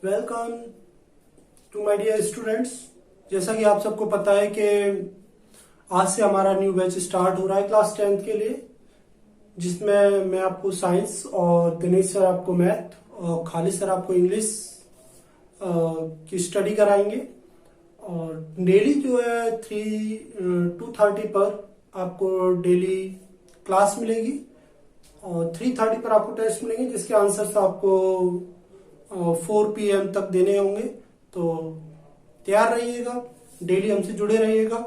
Welcome to my dear students. जैसा कि आप सबको पता है कि आज से हमारा न्यू बैच स्टार्ट हो रहा है क्लास 10th के लिए, जिसमें मैं आपको साइंस और दिनेश सर आपको मैथ और खालिद सर आपको इंग्लिश की स्टडी कराएंगे। और डेली जो है 2:30 पर आपको डेली क्लास मिलेगी और 3:30 पर आपको टेस्ट मिलेंगे, जिसके आंसर्स आपको 4 PM तक देने होंगे। तो तैयार रहिएगा, डेली हमसे जुड़े रहिएगा।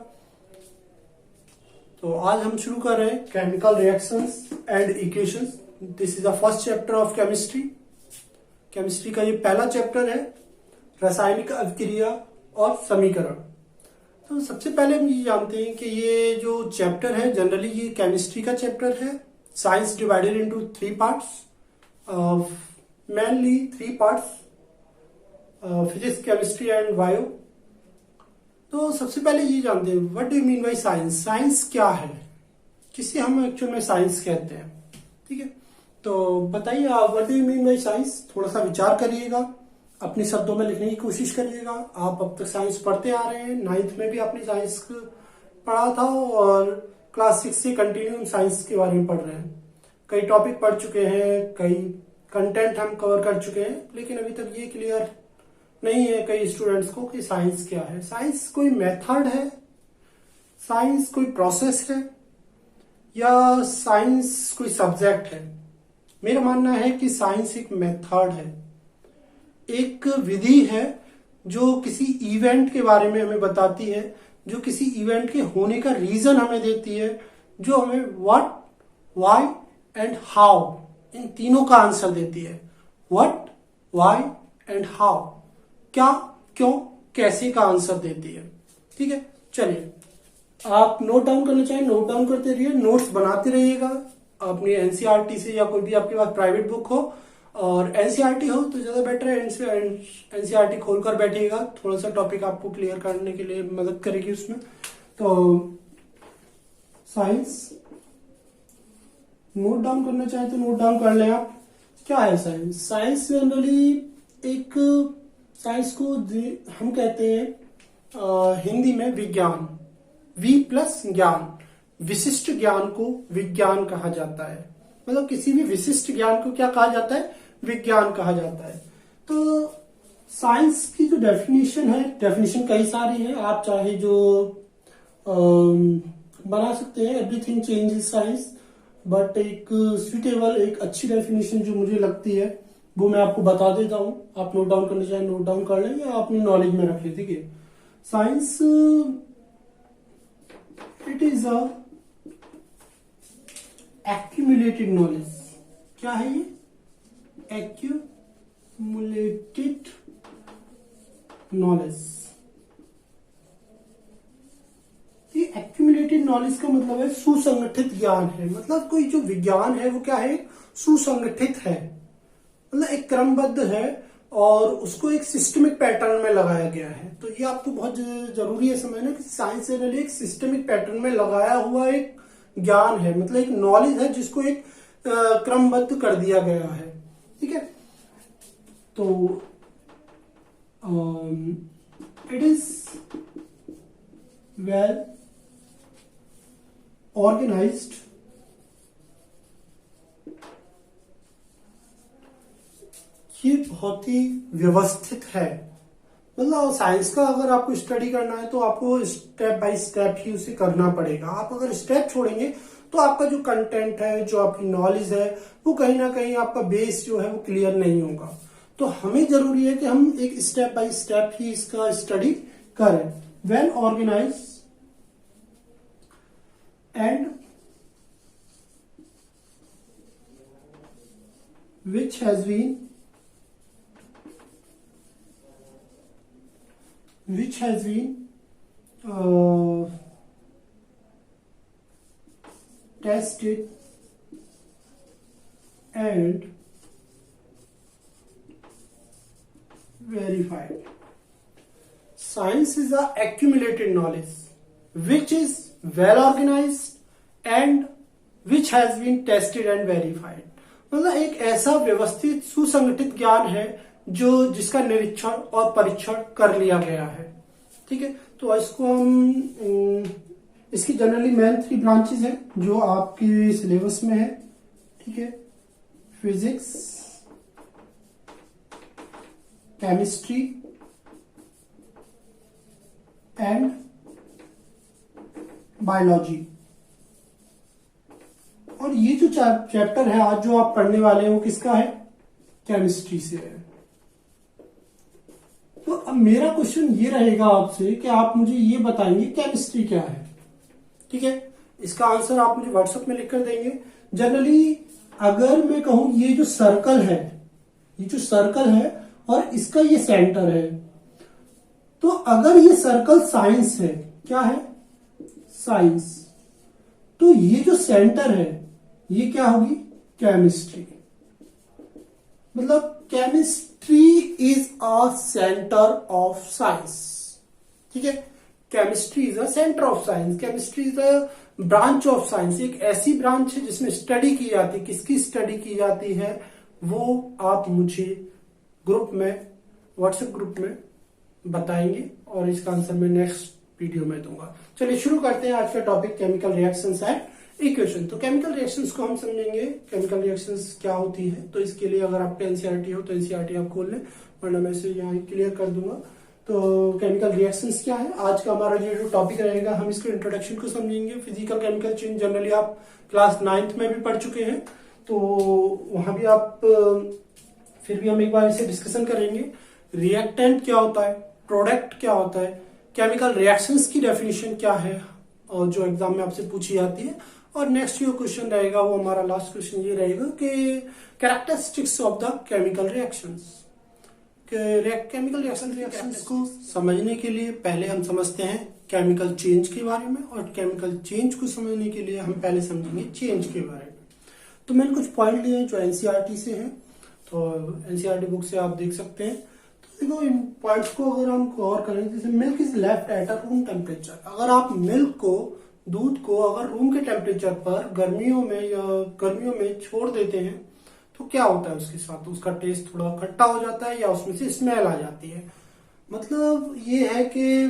तो आज हम शुरू कर रहे हैं chemical reactions and equations. This is the first chapter of chemistry. Chemistry का ये पहला चैप्टर है, रासायनिक अभिक्रिया और समीकरण। तो सबसे पहले हम ये जानते हैं कि ये जो चैप्टर है जनरली ये केमिस्ट्री का चैप्टर है। Science divided into 3 parts, mainly 3 parts, physics, chemistry and bio. तो सबसे पहले ये जानते हैं what do you mean by science. Science क्या है, किसे हम एक्चुअल में साइंस कहते हैं। ठीक है, तो बताइए आप what do you mean by science. थोड़ा सा विचार करिएगा, अपने शब्दों में लिखने की कोशिश करिएगा। आप अब तक साइंस पढ़ते आ रहे हैं, 9th में भी आपने साइंस पढ़ा था और क्लास 6 से कंटिन्यू हम साइंस के बारे में पढ़ रहे हैं। कई टॉपिक पढ़ चुके हैं, कई कंटेंट हम कवर कर चुके हैं, लेकिन अभी तक ये क्लियर नहीं है कई स्टूडेंट्स को कि साइंस क्या है। साइंस कोई मेथड है, साइंस कोई प्रोसेस है, या साइंस कोई सब्जेक्ट है। मेरा मानना है कि साइंस एक मेथड है, एक विधि है जो किसी इवेंट के बारे में हमें बताती है, जो किसी इवेंट के होने का रीजन हमें देती है, जो हमें व्हाट, व्हाई एंड हाउ, इन तीनों का आंसर देती है। व्हाट, व्हाई एंड हाउ, क्या, क्यों, कैसे का आंसर देती है। ठीक है, चलिए आप नोट डाउन करना चाहें नोट डाउन करते रहिए, नोट्स बनाते रहिएगा अपनी एनसीईआरटी से, या कोई भी आपके पास प्राइवेट बुक हो। और एनसीईआरटी हो तो ज्यादा बेटर है, एनसीईआरटी खोलकर बैठिएगा, थोड़ा सा टॉपिक आपको क्लियर करने के लिए मदद करेगी उसमें। तो साइंस नोट डाउन करना चाहे तो नोट डाउन कर लें आप। क्या है साइंस। साइंस जनरली एक, साइंस को हम कहते हैं हिंदी में विज्ञान, वी प्लस ज्ञान, विशिष्ट ज्ञान को विज्ञान कहा जाता है। मतलब किसी भी विशिष्ट ज्ञान को क्या कहा जाता है, विज्ञान कहा जाता है। तो साइंस की जो डेफिनेशन है, डेफिनेशन कई सारी है, आप चाहे जो बना सकते हैं। एवरीथिंग चेंजेस साइंस, बट एक सुइटेबल, एक अच्छी डेफिनेशन जो मुझे लगती है वो मैं आपको बता देता हूं। आप नोट डाउन करना चाहें नोट डाउन कर लें, या अपनी नॉलेज में रख लें। ठीक है, science it is a accumulated knowledge. क्या है ये, एक्यूमुलेटेड नॉलेज। ये एक्यूमुलेटेड नॉलेज का मतलब है सुसंगठित ज्ञान है। मतलब कोई जो विज्ञान है वो क्या है, सुसंगठित है, मतलब एक क्रमबद्ध है और उसको एक सिस्टमिक पैटर्न में लगाया गया है। तो ये आपको बहुत जरूरी है समझना कि साइंस जनरली एक सिस्टमिक पैटर्न में लगाया हुआ एक ज्ञान है, मतलब एक नॉलेज है जिसको एक क्रमबद्ध कर दिया गया है। ठीक है, तो इट इज वेल ऑर्गेनाइज्ड, ये बहुत ही व्यवस्थित है। मतलब साइंस का अगर आपको स्टडी करना है तो आपको स्टेप बाय स्टेप ही उसे करना पड़ेगा। आप अगर स्टेप छोड़ेंगे तो आपका जो कंटेंट है, जो आपकी नॉलेज है, वो कहीं ना कहीं आपका बेस जो है वो क्लियर नहीं होगा। तो हमें जरूरी है कि हम एक स्टेप बाय स्टेप ही इसका स्टडी करें। Well organise and which has been tested and verified. Science is a accumulated knowledge which is well organized and which has been tested and verified. मतलब एक ऐसा व्यवस्थित सुसंगठित ज्ञान है जो जिसका निरीक्षण और परीक्षण कर लिया गया है। ठीक है, तो इसको हम इसकी जनरली मेन 3 ब्रांचेस है जो आपके सिलेबस में है। ठीक है, फिजिक्स, केमिस्ट्री एंड बायोलॉजी। और ये जो चैप्टर है आज जो आप पढ़ने वाले हैं वो किसका है? केमिस्ट्री से है। तो अब मेरा क्वेश्चन ये रहेगा आपसे कि आप मुझे ये बताएंगे केमिस्ट्री क्या है। ठीक है, इसका आंसर आप मुझे व्हाट्सएप में लिख कर देंगे। जनरली अगर मैं कहूं ये जो सर्कल है, ये जो सर्कल है और इसका ये सेंटर है, तो अगर ये सर्कल साइंस है, क्या है? साइंस, तो ये जो सेंटर है ये क्या होगी? केमिस्ट्री। मतलब chemistry is a centre of science. ठीक है, chemistry is a centre of science, chemistry is a branch of science. एक ऐसी ब्रांच है जिसमें स्टडी की जाती है। किसकी स्टडी की जाती है वो आप मुझे ग्रुप में, व्हाट्सएप ग्रुप में बताएंगे और इसका आंसर मैं नेक्स्ट वीडियो में दूंगा। चलिए शुरू करते हैं आज का topic, chemical reactions and equation. तो केमिकल रिएक्शंस को हम समझेंगे, केमिकल रिएक्शंस क्या होती है। तो इसके लिए अगर आपके एनसीईआरटी हो तो एनसीईआरटी आप खोल लें, वरना मैं इसे यहाँ क्लियर कर दूंगा। तो केमिकल रिएक्शंस क्या है, आज का हमारा जो टॉपिक रहेगा, हम इसके इंट्रोडक्शन को समझेंगे। फिजिकल केमिकल चेंज जनरली आप क्लास 9th में भी पढ़ चुके हैं, तो वहां भी आप फिर भी हम एक बार इसे डिस्कशन करेंगे। रिएक्टेंट क्या होता है, प्रोडक्ट क्या होता है, केमिकल रिएक्शंस की डेफिनेशन क्या है और जो एग्जाम में आपसे पूछी जाती है। और नेक्स्ट जो क्वेश्चन रहेगा वो हमारा लास्ट क्वेश्चन ये रहेगा कि characteristics of the chemical reactions. Chemical reactions को समझने के लिए पहले हम समझते हैं केमिकल चेंज के बारे में, और केमिकल चेंज को समझने के लिए हम पहले समझेंगे चेंज के बारे में। तो मैंने कुछ पॉइंट लिए हैं जो एनसीईआरटी से हैं, तो एनसीईआरटी बुक से आप देख सकते हैं। तो देखो इन पॉइंट्स को अगर हम गौर करें, जैसे milk is left at a room temperature. अगर आप मिल्क को, दूध को अगर रूम के टेम्परेचर पर गर्मियों में छोड़ देते हैं तो क्या होता है उसके साथ? उसका टेस्ट थोड़ा खट्टा हो जाता है या उसमें से स्मेल आ जाती है। मतलब ये है कि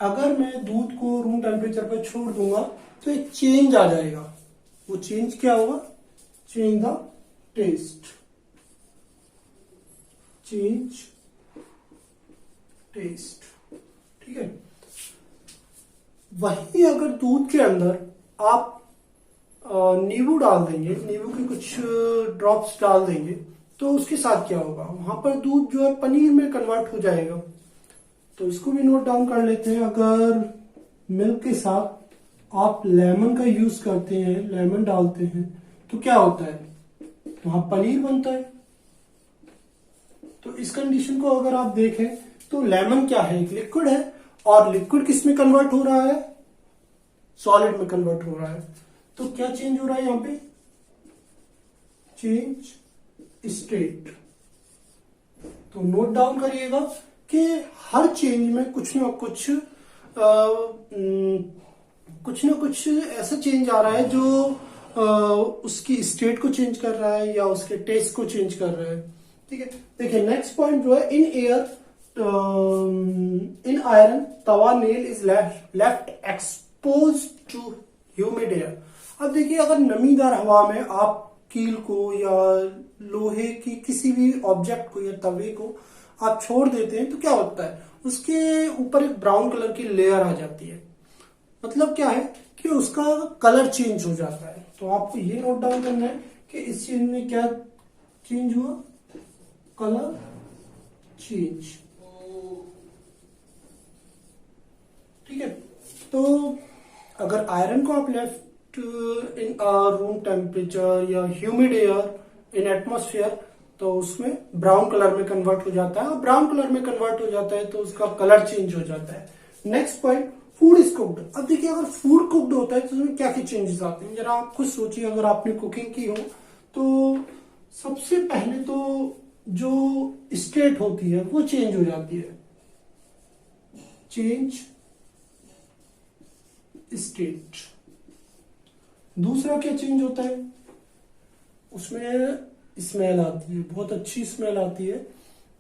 अगर मैं दूध को रूम टेम्परेचर पर छोड़ दूंगा तो एक चेंज आ जाएगा। वो चेंज क्या होगा? Change the taste, change taste. ठीक है, वही अगर दूध के अंदर आप नींबू डाल देंगे, नींबू के कुछ ड्रॉप्स डाल देंगे, तो उसके साथ क्या होगा? वहां पर दूध जो है पनीर में कन्वर्ट हो जाएगा। तो इसको भी नोट डाउन कर लेते हैं। अगर मिल्क के साथ आप लेमन का यूज करते हैं, लेमन डालते हैं, तो क्या होता है? वहां पनीर बनता है। तो इस कंडीशन को अगर आप देखें तो लेमन क्या है? एक लिक्विड है, और लिक्विड किस में कन्वर्ट हो रहा है? सॉलिड में कन्वर्ट हो रहा है। तो क्या चेंज हो रहा है यहां पे? Change state. तो नोट डाउन करिएगा कि हर चेंज में कुछ ना कुछ ऐसा चेंज आ रहा है जो उसकी स्टेट को चेंज कर रहा है या उसके टेस्ट को चेंज कर रहा है। ठीक है, देखिए नेक्स्ट पॉइंट जो है, इन आयरन तवा nail is left expose to humid air. अब देखिए अगर नमीदार हवा में आप कील को या लोहे की किसी भी ऑब्जेक्ट को या तवे को आप छोड़ देते हैं तो क्या होता है? उसके ऊपर एक ब्राउन कलर की लेयर आ जाती है। मतलब क्या है कि उसका कलर चेंज हो जाता है। तो आपको ये नोट डाउन करना है कि इस चेंज में क्या चेंज हुआ? Colour change. ठीक है, तो अगर आयरन को आप लेफ्ट इन रूम टेम्परेचर या ह्यूमिड एयर इन एटमॉस्फेयर, तो उसमें ब्राउन कलर में कन्वर्ट हो जाता है। और ब्राउन कलर में कन्वर्ट हो जाता है तो उसका कलर चेंज हो जाता है। Next point, food is cooked. अब देखिए अगर फूड कुक्ड होता है तो उसमें क्या क्या चेंजेस आते हैं, जरा आप खुद सोचिए। अगर आपने कुकिंग की हो तो सबसे पहले तो जो स्टेट होती है वो चेंज हो जाती है, चेंज स्टेट। दूसरा क्या चेंज होता है? उसमें स्मेल आती है, बहुत अच्छी स्मेल आती है।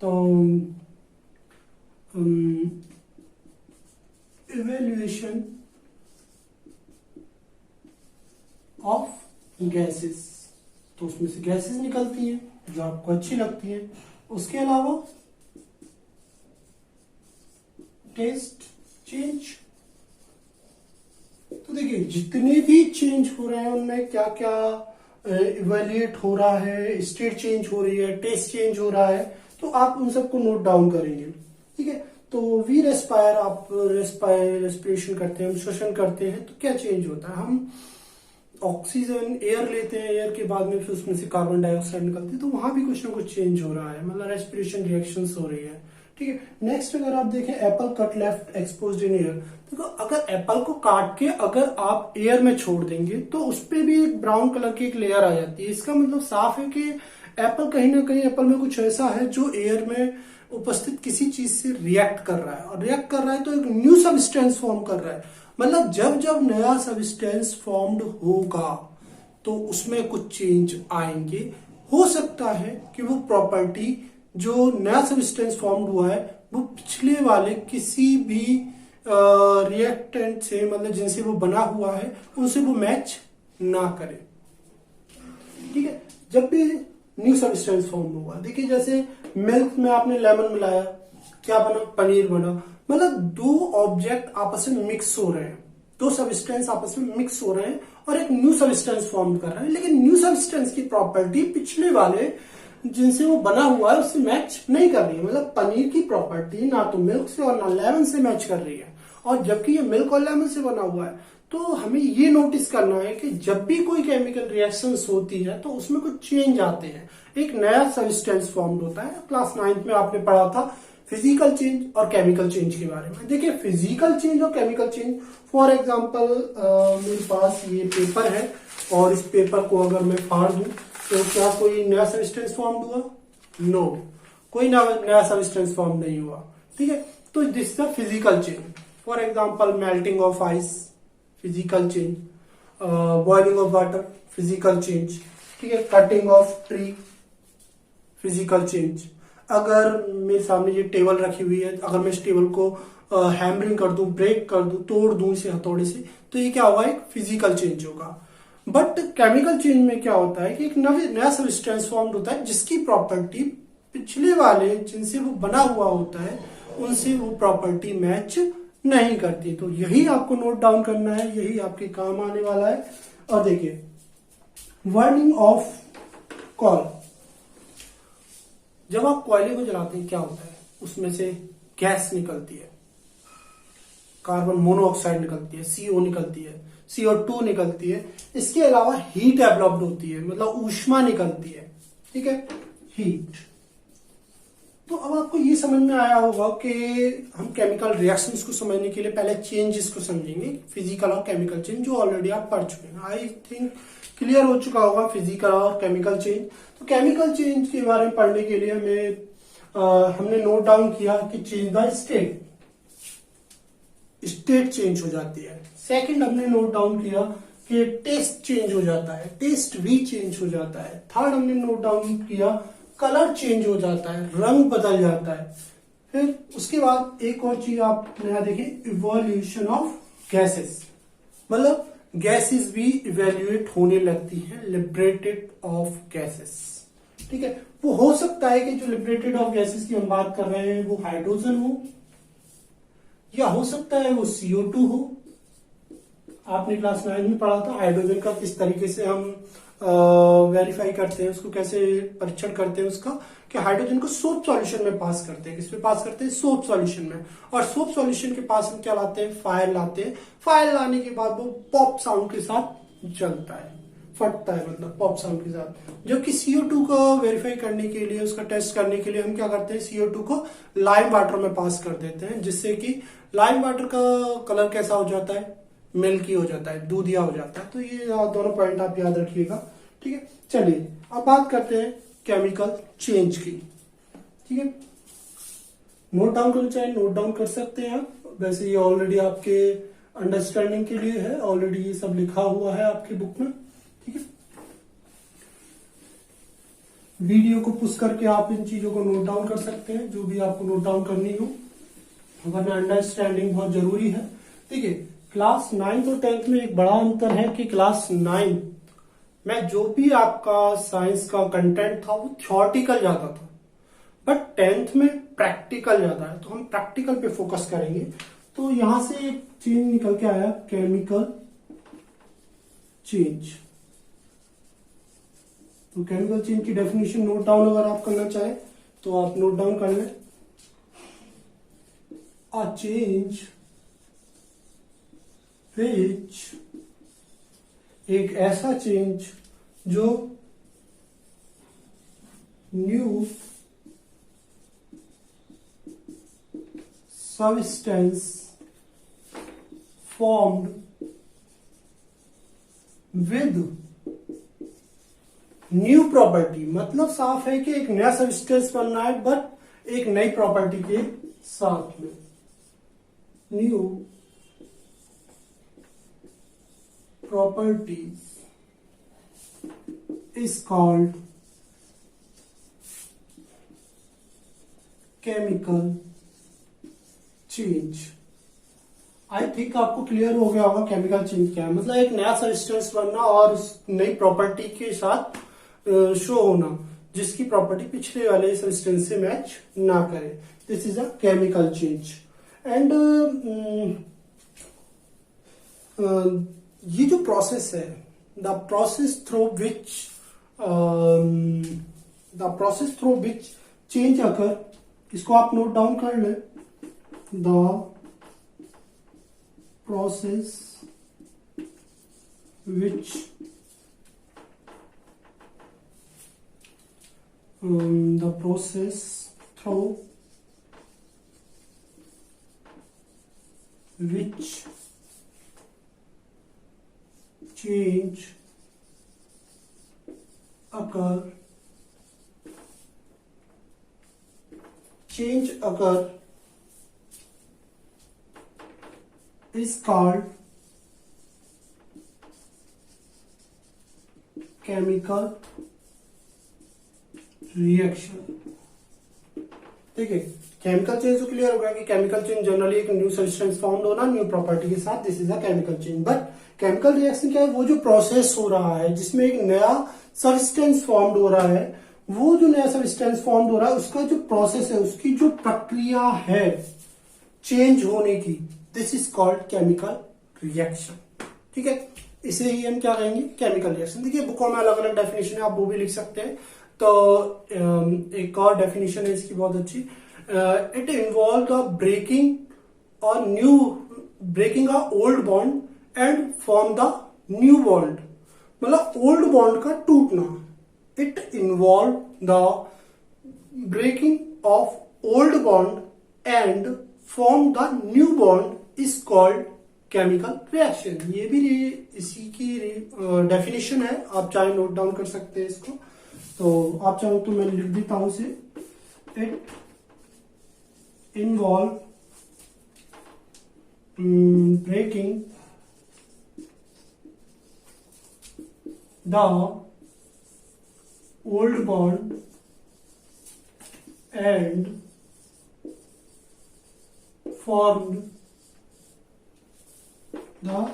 तो इवेल्युएशन ऑफ गैसेस, तो उसमें से गैसेस निकलती हैं जो आपको अच्छी लगती हैं। उसके अलावा टेस्ट चेंज, तो देखिए जितने भी चेंज हो रहे हैं उनमें क्या क्या इवेल्युएट हो रहा है, स्टेट चेंज हो रही है, टेस्ट चेंज हो रहा है, तो आप उन सबको नोट डाउन करेंगे। ठीक है, तो वी रेस्पायर, आप रेस्पिरेशन करते हैं, हम श्वसन करते हैं, तो क्या चेंज होता है, हम ऑक्सीजन एयर लेते हैं, एयर के बाद में फिर उसमें से कार्बन डाइऑक्साइड निकलती है, तो वहां भी कुछ ना कुछ चेंज हो रहा है, मतलब रेस्पिरेशन रिएक्शंस हो रही है। ठीक है, नेक्स्ट अगर आप देखें Apple cut left exposed in air, देखो अगर एप्पल को काट के अगर आप एयर में छोड़ देंगे तो उस पर भी एक ब्राउन कलर की एक लेयर आ जाती है। इसका मतलब साफ है कि एप्पल कहीं ना कहीं, एप्पल में कुछ ऐसा है जो एयर में उपस्थित किसी चीज से रिएक्ट कर रहा है, और रिएक्ट कर रहा है तो एक न्यू सबस्टेंस फॉर्म कर रहा है। मतलब जब जब नया सबस्टेंस फॉर्म्ड होगा तो उसमें कुछ चेंज आएंगे। हो सकता है कि वो प्रॉपर्टी जो नया सबस्टेंस फॉर्म्ड हुआ है वो पिछले वाले किसी भी रिएक्टेंट से, मतलब जिनसे वो बना हुआ है, उनसे वो मैच ना करे। ठीक है, जब भी न्यू सबस्टेंस फॉर्म हुआ, देखिए जैसे मिल्क में आपने लेमन मिलाया, क्या बना, पनीर बना। मतलब दो ऑब्जेक्ट आपस में मिक्स हो रहे हैं, दो सबस्टेंस आपस में मिक्स हो रहे हैं और एक न्यू सबस्टेंस फॉर्म कर रहे हैं, लेकिन न्यू सबस्टेंस की प्रॉपर्टी पिछले वाले जिनसे वो बना हुआ है उससे मैच नहीं कर रही है। मतलब पनीर की प्रॉपर्टी ना तो मिल्क से और ना लेमन से मैच कर रही है, और जबकि ये मिल्क और लेमन से बना हुआ है। तो हमें ये नोटिस करना है कि जब भी कोई केमिकल रिएक्शंस होती है तो उसमें कुछ चेंज आते हैं, एक नया सबस्टेंस फॉर्म होता है। क्लास 9th में आपने पढ़ा था फिजिकल चेंज और केमिकल चेंज के बारे में। देखिए फिजिकल चेंज और केमिकल चेंज, फॉर एग्जांपल मेरे पास ये पेपर है और इस पेपर को अगर मैं फाड़ दूं तो क्या कोई नया सबस्टेंस फॉर्म हुआ? नो, कोई नया सबस्टेंस फॉर्म नहीं हुआ। ठीक है, तो this is the physical change. For example melting of ice, physical change, boiling of water, physical change. ठीक है, cutting of tree, physical change. अगर मेरे सामने ये टेबल रखी हुई है, अगर मैं इस टेबल को हैमरिंग कर दूं, ब्रेक कर दूं, तोड़ दूं इसे हथौड़े से, तो ये क्या होगा, एक फिजिकल चेंज होगा। बट केमिकल चेंज में क्या होता है कि एक नया सबस्टेंस फॉर्म होता है जिसकी प्रॉपर्टी पिछले वाले जिनसे वो बना हुआ होता है उनसे वो प्रॉपर्टी मैच नहीं करती। तो यही आपको नोट डाउन करना है, यही आपके काम आने वाला है। और देखिए बर्निंग ऑफ कॉल, जब आप कोयले को जलाते हैं क्या होता है, उसमें से गैस निकलती है, कार्बन मोनोऑक्साइड निकलती है, CO निकलती है, CO2 निकलती है। इसके अलावा हीट डेवलप्ड होती है, मतलब ऊष्मा निकलती है। ठीक है, हीट। तो अब आपको ये समझ में आया होगा कि हम केमिकल रिएक्शंस को समझने के लिए पहले चेंजेस को समझेंगे, फिजिकल और केमिकल चेंज, जो ऑलरेडी आप पढ़ चुके हैं। आई थिंक क्लियर हो चुका होगा फिजिकल और केमिकल चेंज। तो केमिकल चेंज के बारे में पढ़ने के लिए हमने नोट डाउन किया कि change the state, state change हो जाती है। सेकंड हमने नोट डाउन किया कि टेस्ट चेंज हो जाता है, टेस्ट भी चेंज हो जाता है। थर्ड हमने नोट डाउन किया कलर चेंज हो जाता है, रंग बदल जाता है। फिर उसके बाद एक और चीज आप नया देखें, इवोल्यूशन ऑफ गैसेस, मतलब गैसेस भी इवेल्युएट होने लगती है, लिबरेटेड ऑफ गैसेस। ठीक है, वो हो सकता है कि जो लिबरेटेड ऑफ गैसेस की हम बात कर रहे हैं वो हाइड्रोजन हो, या हो सकता है वो CO2 हो। आपने क्लास 9 में पढ़ा था हाइड्रोजन का किस तरीके से हम वेरीफाई करते हैं, उसको कैसे परीक्षण करते हैं उसका, कि हाइड्रोजन को सोप सॉल्यूशन में पास करते हैं। किसमें पास करते हैं? सोप सॉल्यूशन में। और सोप सॉल्यूशन के पास हम क्या लाते हैं? फायर लाते हैं। फायर लाने के बाद वो पॉप साउंड के साथ जलता है, फटता है, मतलब पॉप साउंड के साथ। जबकि CO2 को वेरीफाई करने के लिए, उसका टेस्ट करने के लिए हम क्या करते हैं, CO2 को लाइम वाटर में पास कर देते हैं, जिससे कि लाइम वाटर का कलर कैसा हो जाता है? मिल्की हो जाता है, दूधिया हो जाता है। तो ये दोनों पॉइंट आप याद रखिएगा। ठीक है, चलिए अब बात करते हैं केमिकल चेंज की। ठीक है, नोट डाउन करना चाहे नोट डाउन कर सकते हैं आप, वैसे ये ऑलरेडी आपके अंडरस्टैंडिंग के लिए है, ऑलरेडी ये सब लिखा हुआ है आपकी बुक में। ठीक है, वीडियो को पुश करके आप इन चीजों को नोट डाउन कर सकते हैं, जो भी आपको नोट डाउन करनी हो, वरना अंडरस्टैंडिंग बहुत जरूरी है। ठीक है, क्लास 9 और 10 में एक बड़ा अंतर है कि क्लास 9 में जो भी आपका साइंस का कंटेंट था वो थ्योरेटिकल ज्यादा था, बट 10th में प्रैक्टिकल ज्यादा है, तो हम प्रैक्टिकल पे फोकस करेंगे। तो यहां से एक चेंज निकल के आया, केमिकल चेंज। तो केमिकल चेंज की डेफिनेशन नोट डाउन अगर आप करना चाहें तो आप नोट डाउन कर लें। अ चेंज विच, एक ऐसा चेंज जो new substance formed with new property, मतलब साफ है कि एक नया सब्सटेंस बनना है, बट एक नई प्रॉपर्टी के साथ में। New properties is called chemical change. I think आपको क्लियर हो गया होगा केमिकल चेंज क्या है। मतलब एक नया सब्सटेंस बनना और उस नई प्रॉपर्टी के साथ शो होना, जिसकी प्रॉपर्टी पिछले वाले सब्सटेंस से मैच ना करे। This is a chemical change. And ये जो प्रोसेस है, the process through which change occur, इसको आप नोट डाउन कर लें। The process which the process through which change occur is called chemical reaction। ठीक है, केमिकल चेंज तो क्लियर हो गया कि केमिकल चेंज जनरली एक न्यू सब्सटेंस फाउंड होना न्यू प्रॉपर्टी के साथ, this is a chemical change. But chemical reaction क्या है, वो जो प्रोसेस हो रहा है जिसमें एक नया सब्सटेंस फॉर्म हो रहा है, वो जो नया सब्सटेंस फॉर्म हो रहा है उसका जो प्रोसेस है, उसकी जो प्रक्रिया है चेंज होने की, this is called chemical reaction. ठीक है, इसे ही हम क्या कहेंगे, केमिकल रिएक्शन। देखिए बुकों में अलग अलग डेफिनेशन है, आप वो भी लिख सकते हैं। तो एक और डेफिनेशन है इसकी बहुत अच्छी, it involve the breaking a old bond and form the new bond. मतलब ओल्ड बॉन्ड का टूटना। It involve the breaking of old bond and form the new bond is called chemical reaction. ये भी इसी की डेफिनेशन है, आप चाहे नोट डाउन कर सकते हैं इसको। तो आप चाहो तो मैं लिख देता हूं इसे। It involve breaking the old bond and formed the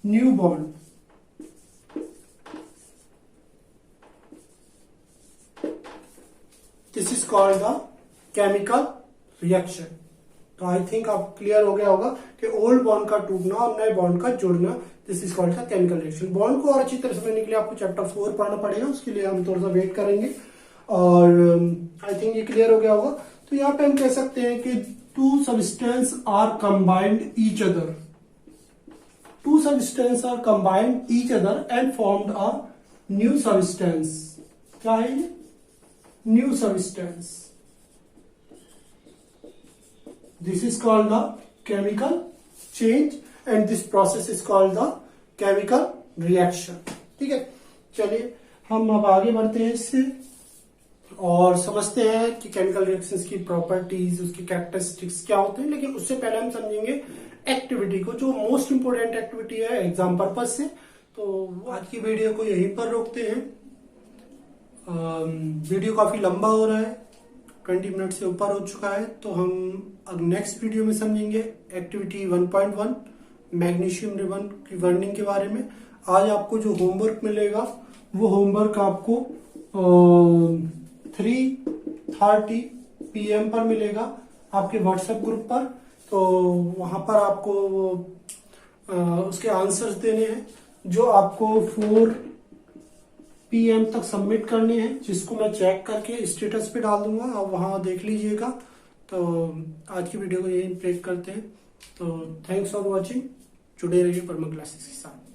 new bond। This is called the chemical reaction। तो आई थिंक आप क्लियर हो गया होगा कि ओल्ड बॉन्ड का टूटना और नए बॉन्ड का जुड़ना, this is called the chemical reaction. Bond को और अच्छी तरह समझने के लिए आपको चैप्टर 4 पढ़ना पड़ेगा, उसके लिए हम थोड़ा सा वेट करेंगे। और आई थिंक ये क्लियर हो गया होगा। तो यहाँ पे हम कह सकते हैं कि two substances are combined each other and formed a new substance। क्या है ये? New substance। This is called the chemical change and this process is called the chemical reaction। ठीक है, चलिए हम अब आगे बढ़ते हैं इससे और समझते हैं कि केमिकल रिएक्शंस की प्रॉपर्टीज, उसकी कैरेक्टरिस्टिक्स क्या होते हैं। लेकिन उससे पहले हम समझेंगे एक्टिविटी को, जो मोस्ट इंपोर्टेंट एक्टिविटी है एग्जाम पर्पज से। तो आज की वीडियो को यहीं पर रोकते हैं। वीडियो काफी लंबा हो रहा है, 20 मिनट से ऊपर हो चुका है, तो हम अब नेक्स्ट वीडियो में समझेंगे एक्टिविटी 1.1 मैग्नीशियम रिबन की वर्निंग के बारे में। आज आपको जो होमवर्क मिलेगा वो होमवर्क आपको 3:30 PM पर मिलेगा आपके व्हाट्सएप ग्रुप पर। तो वहां पर आपको उसके आंसर्स देने हैं जो आपको 4 PM तक सबमिट करने हैं, जिसको मैं चेक करके स्टेटस पे डाल दूंगा, आप वहां देख लीजिएगा। तो आज की वीडियो को यही ब्रेक करते हैं। तो थैंक्स फॉर वॉचिंग, जुड़े रहिए परमा क्लासेस के साथ।